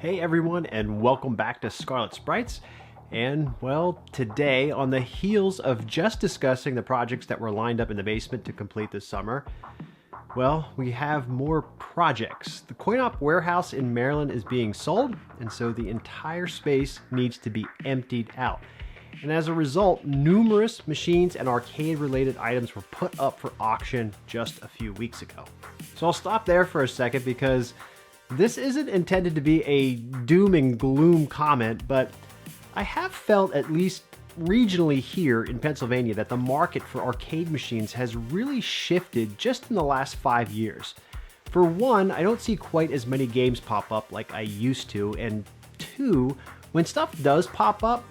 Hey everyone, and welcome back to ScarletSprites. And well, today, on the heels of just discussing the projects that were lined up in the basement to complete this summer, well, we have more projects. The Coinopwarehouse in Maryland is being sold, and so the entire space needs to be emptied out. And as a result, numerous machines and arcade-related items were put up for auction just a few weeks ago. So I'll stop there for a second because this isn't intended to be a doom and gloom comment, but I have felt, at least regionally here in Pennsylvania, that the market for arcade machines has really shifted just in the last 5 years. For one, I don't see quite as many games pop up like I used to, and two, when stuff does pop up,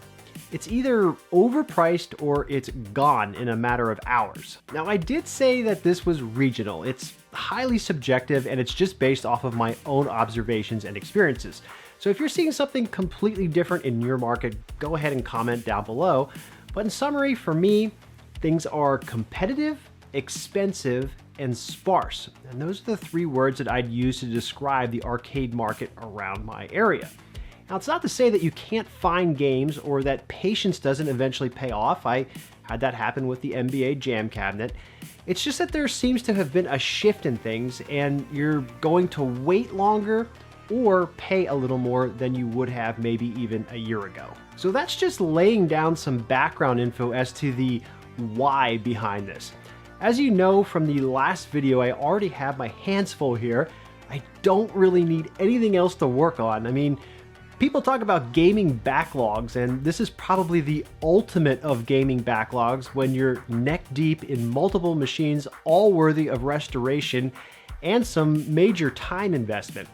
it's either overpriced or it's gone in a matter of hours. Now, I did say that this was regional. It's highly subjective and it's just based off of my own observations and experiences. So if you're seeing something completely different in your market, go ahead and comment down below. But in summary, for me, things are competitive, expensive, and sparse. And those are the three words that I'd use to describe the arcade market around my area. Now, it's not to say that you can't find games or that patience doesn't eventually pay off. I had that happen with the NBA Jam cabinet. It's just that there seems to have been a shift in things and you're going to wait longer or pay a little more than you would have maybe even a year ago. So that's just laying down some background info as to the why behind this. As you know from the last video, I already have my hands full here. I don't really need anything else to work on. I mean, people talk about gaming backlogs, and this is probably the ultimate of gaming backlogs when you're neck deep in multiple machines, all worthy of restoration and some major time investment.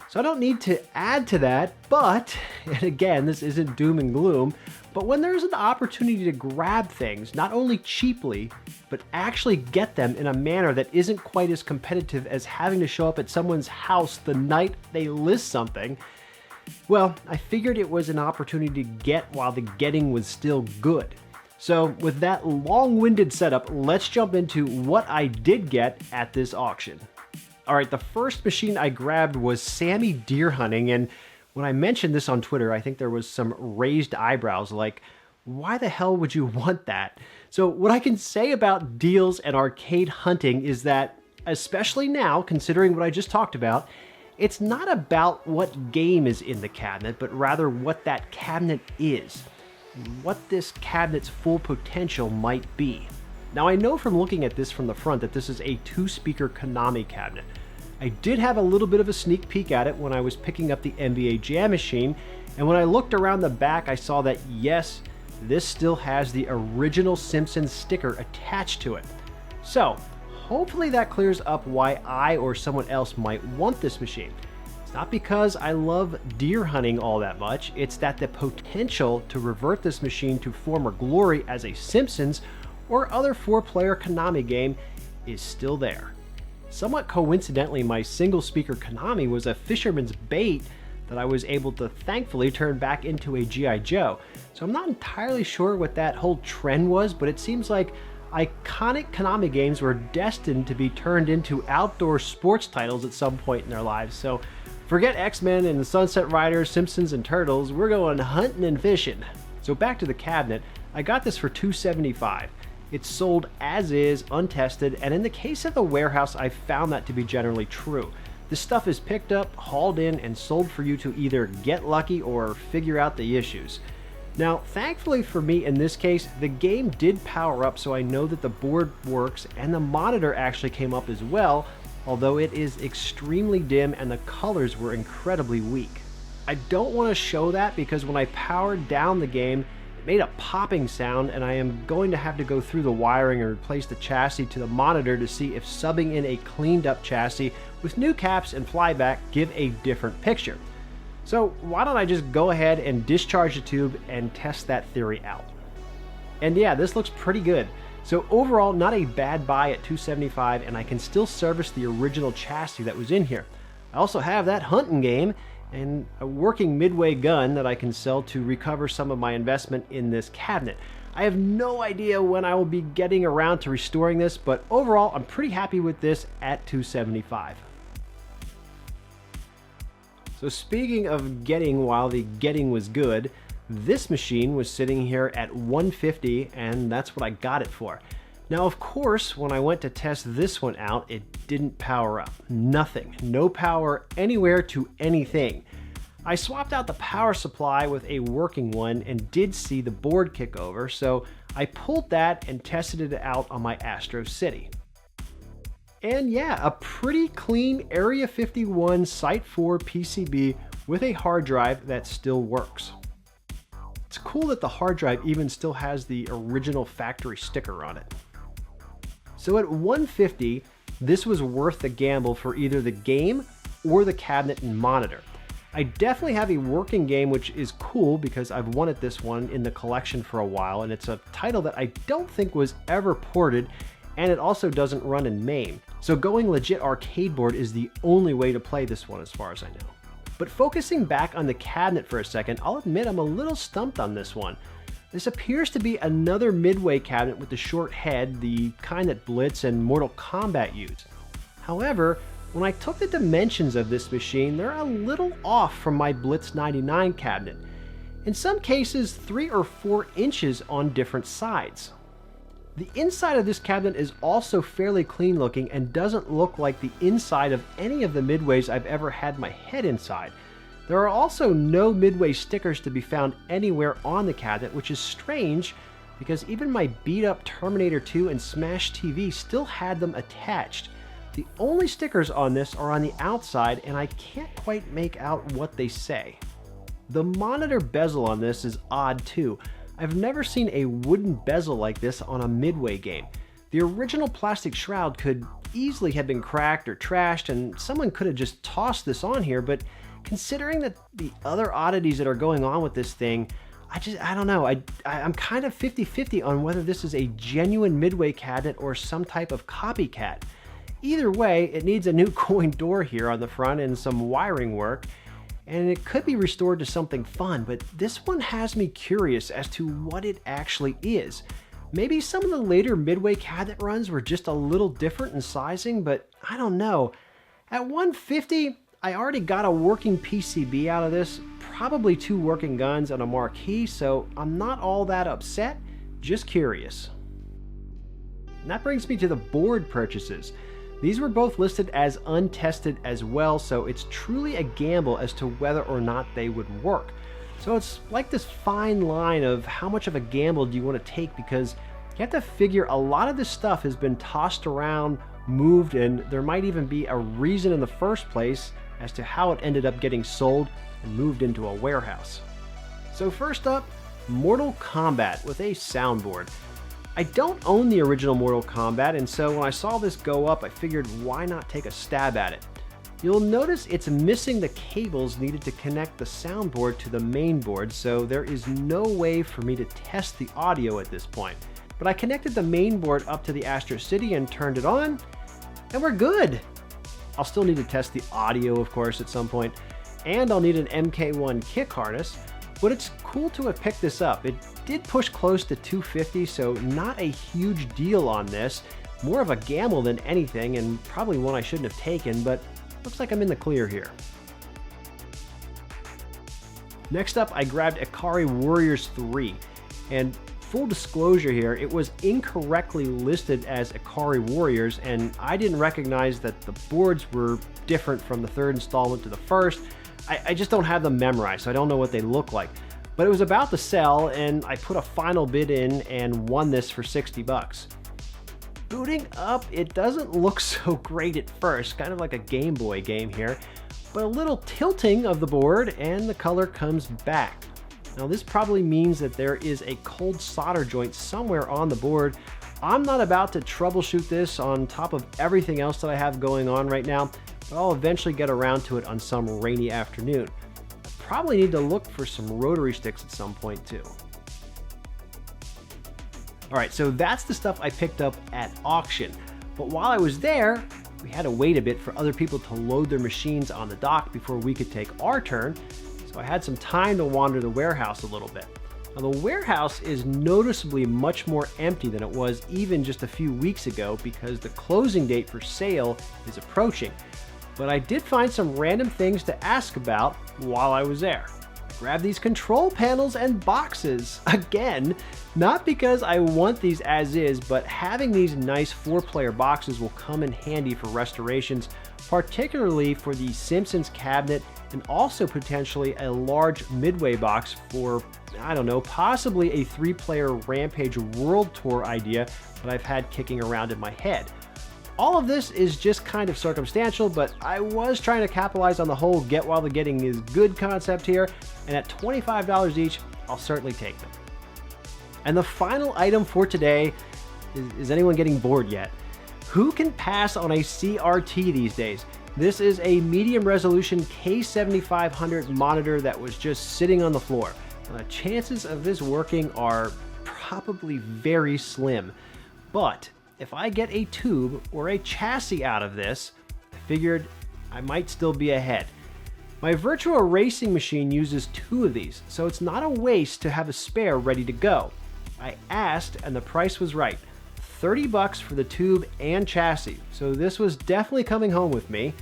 So I don't need to add to that, but, and again, this isn't doom and gloom, but when there's an opportunity to grab things, not only cheaply, but actually get them in a manner that isn't quite as competitive as having to show up at someone's house the night they list something, well, I figured it was an opportunity to get while the getting was still good. So with that long-winded setup, let's jump into what I did get at this auction. All right, the first machine I grabbed was Sammy Deer Hunting, and when I mentioned this on Twitter, I think there was some raised eyebrows like, why the hell would you want that? So what I can say about deals and arcade hunting is that, especially now, considering what I just talked about, it's not about what game is in the cabinet, but rather what that cabinet is, what this cabinet's full potential might be. Now, I know from looking at this from the front that this is a 2-speaker Konami cabinet. I did have a little bit of a sneak peek at it when I was picking up the NBA Jam machine, and when I looked around the back, I saw that yes, this still has the original Simpsons sticker attached to it. So, hopefully that clears up why I or someone else might want this machine. It's not because I love deer hunting all that much, it's that the potential to revert this machine to former glory as a Simpsons or other 4-player Konami game is still there. Somewhat coincidentally, my single-speaker Konami was a fisherman's bait that I was able to thankfully turn back into a G.I. Joe. So I'm not entirely sure what that whole trend was, but it seems like iconic Konami games were destined to be turned into outdoor sports titles at some point in their lives. So forget X-Men and the Sunset Riders, Simpsons, and Turtles. We're going hunting and fishing. So back to the cabinet, I got this for $275. It's sold as is, untested, and in the case of the warehouse, I found that to be generally true. This stuff is picked up, hauled in, and sold for you to either get lucky or figure out the issues. Now, thankfully for me in this case, the game did power up, so I know that the board works, and the monitor actually came up as well, although it is extremely dim and the colors were incredibly weak. I don't want to show that because when I powered down the game, it made a popping sound, and I am going to have to go through the wiring and replace the chassis to the monitor to see if subbing in a cleaned up chassis with new caps and flyback give a different picture. So why don't I just go ahead and discharge the tube and test that theory out. And yeah, this looks pretty good. So overall, not a bad buy at $275, and I can still service the original chassis that was in here. I also have that hunting game and a working midway gun that I can sell to recover some of my investment in this cabinet. I have no idea when I will be getting around to restoring this, but overall, I'm pretty happy with this at $275. So speaking of getting while the getting was good, this machine was sitting here at $150 and that's what I got it for. Now of course, when I went to test this one out, it didn't power up. Nothing. No power anywhere to anything. I swapped out the power supply with a working one and did see the board kick over, so I pulled that and tested it out on my Astro City. And yeah, a pretty clean Area 51 Site 4 PCB with a hard drive that still works. It's cool that the hard drive even still has the original factory sticker on it. So at $150, this was worth the gamble for either the game or the cabinet and monitor. I definitely have a working game, which is cool because I've wanted this one in the collection for a while, and it's a title that I don't think was ever ported, and it also doesn't run in MAME. So going legit arcade board is the only way to play this one as far as I know. But focusing back on the cabinet for a second, I'll admit I'm a little stumped on this one. This appears to be another Midway cabinet with the short head, the kind that Blitz and Mortal Kombat use. However, when I took the dimensions of this machine, they're a little off from my Blitz 99 cabinet. In some cases, 3 or 4 inches on different sides. The inside of this cabinet is also fairly clean looking and doesn't look like the inside of any of the Midways I've ever had my head inside. There are also no Midway stickers to be found anywhere on the cabinet, which is strange because even my beat up Terminator 2 and Smash TV still had them attached. The only stickers on this are on the outside and I can't quite make out what they say. The monitor bezel on this is odd too. I've never seen a wooden bezel like this on a Midway game. The original plastic shroud could easily have been cracked or trashed and someone could have just tossed this on here, but considering that the other oddities that are going on with this thing, I don't know. I'm kind of 50-50 on whether this is a genuine Midway cabinet or some type of copycat. Either way, it needs a new coin door here on the front and some wiring work, and it could be restored to something fun, but this one has me curious as to what it actually is. Maybe some of the later Midway cabinet runs were just a little different in sizing, but I don't know. At $150, I already got a working PCB out of this, probably 2 working guns and a marquee, so I'm not all that upset, just curious. And that brings me to the board purchases. These were both listed as untested as well, so it's truly a gamble as to whether or not they would work. So it's like this fine line of how much of a gamble do you want to take, because you have to figure a lot of this stuff has been tossed around, moved, and there might even be a reason in the first place as to how it ended up getting sold and moved into a warehouse. So first up, Mortal Kombat with a soundboard. I don't own the original Mortal Kombat, and so when I saw this go up, I figured why not take a stab at it. You'll notice it's missing the cables needed to connect the soundboard to the main board, so there is no way for me to test the audio at this point. But I connected the main board up to the Astro City and turned it on, and we're good. I'll still need to test the audio, of course, at some point, and I'll need an MK1 kick harness, but it's cool to have picked this up. It did push close to $250, so not a huge deal on this. More of a gamble than anything, and probably one I shouldn't have taken, but looks like I'm in the clear here. Next up, I grabbed Akari Warriors 3, and full disclosure here, it was incorrectly listed as Akari Warriors, and I didn't recognize that the boards were different from the third installment to the first. I just don't have them memorized, so I don't know what they look like. But it was about to sell, and I put a final bid in and won this for 60 bucks. Booting up, it doesn't look so great at first, kind of like a Game Boy game here, but a little tilting of the board and the color comes back. Now this probably means that there is a cold solder joint somewhere on the board. I'm not about to troubleshoot this on top of everything else that I have going on right now, but I'll eventually get around to it on some rainy afternoon. I probably need to look for some rotary sticks at some point too. Alright, so that's the stuff I picked up at auction, but while I was there, we had to wait a bit for other people to load their machines on the dock before we could take our turn, so I had some time to wander the warehouse a little bit. Now the warehouse is noticeably much more empty than it was even just a few weeks ago because the closing date for sale is approaching. but I did find some random things to ask about while I was there. Grab these control panels and boxes. Again, not because I want these as is, but having these nice 4-player boxes will come in handy for restorations, particularly for the Simpsons cabinet and also potentially a large midway box for, I don't know, possibly a 3-player Rampage World Tour idea that I've had kicking around in my head. All of this is just kind of circumstantial, but I was trying to capitalize on the whole get while the getting is good concept here, and at $25 each, I'll certainly take them. And the final item for today is anyone getting bored yet? Who can pass on a CRT these days? This is a medium resolution K7500 monitor that was just sitting on the floor. The chances of this working are probably very slim, but if I get a tube or a chassis out of this, I figured I might still be ahead. My virtual racing machine uses 2 of these, so it's not a waste to have a spare ready to go. I asked and the price was right. $30 for the tube and chassis, so this was definitely coming home with me.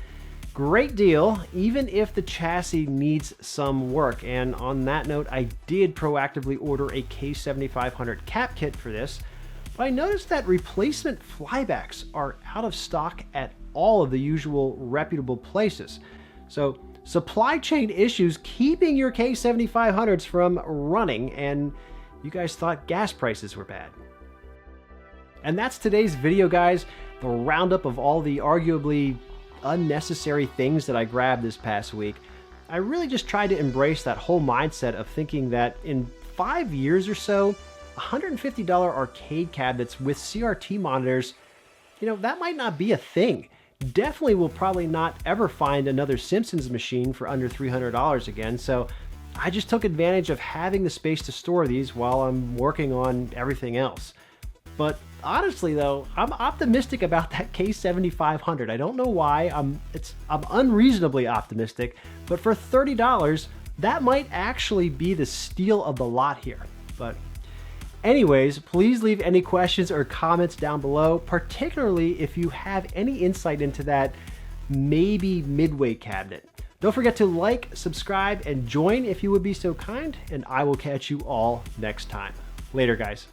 Great deal, even if the chassis needs some work, and on that note, I did proactively order a K7500 cap kit for this. But I noticed that replacement flybacks are out of stock at all of the usual reputable places. So supply chain issues keeping your K7500s from running, and you guys thought gas prices were bad. And that's today's video, guys. The roundup of all the arguably unnecessary things that I grabbed this past week. I really just tried to embrace that whole mindset of thinking that in 5 years or so, $150 arcade cabinets with CRT monitors, you know, that might not be a thing. Definitely will probably not ever find another Simpsons machine for under $300 again, so I just took advantage of having the space to store these while I'm working on everything else. But honestly though, I'm optimistic about that K7500. I don't know why, I'm unreasonably optimistic, but for $30, that might actually be the steal of the lot here. But anyways, please leave any questions or comments down below, particularly if you have any insight into that maybe midway cabinet. Don't forget to like, subscribe, and join if you would be so kind, and I will catch you all next time. Later, guys.